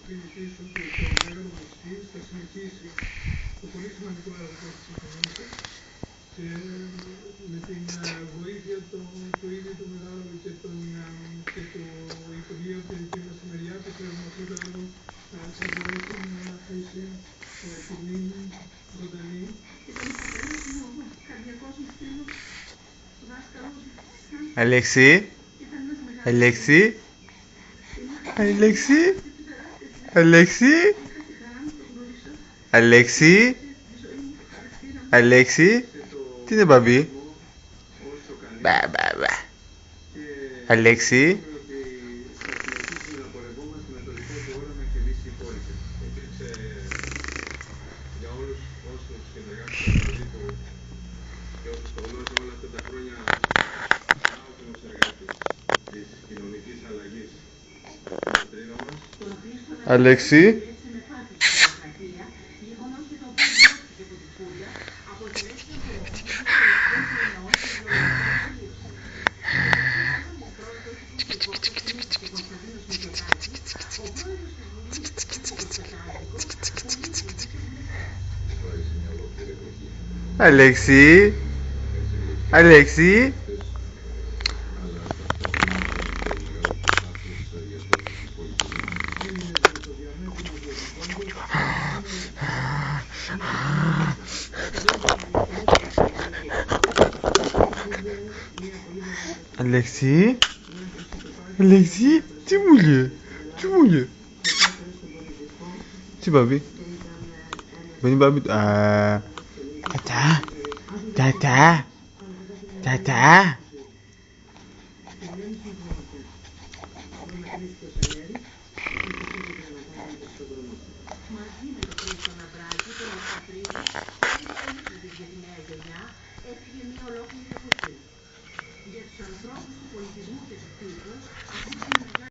κινητή σου και το μεγάλο μουσικής θα συνεχίσει το πολύ σημαντικό έργο που έχει ξεκινήσει και με την βοήθεια του ίδιου του μεγάλου και του Υπουργείου και δική μας μεριά πιστεύουμε αυτό το έργο θα μπορέσει να αφήσει τη μνήμη ζωντανή. Αλέξη, Αλέξη, Αλέξη, Αλέξη, Αλέξη, Αλέξη, τι είναι μπαμπή? Αλέξη. Για όλους όσους συνεργάστηκαν μαζί του και όσους το γνώρισαν όλα αυτά τα χρόνια, άοκνος εργάτης της κοινωνικής αλλαγής στην πατρίδα μας. Αλέξη. Αλέξη, Αλέξη. Αλέξη, Αλέξη, τι μου λέει, τι μου λέει. Τι μπαμπή? Δεν είναι μπαμπή του. Τατά, τατά, τατά. Μαζί με το Χρήστο Ναυράκη, τον Πατρίδη, για τη νέα γενιά, έφυγε μια ολόκληρη εποχή. Για τους ανθρώπους του πολιτισμού και του τύπου, αυτή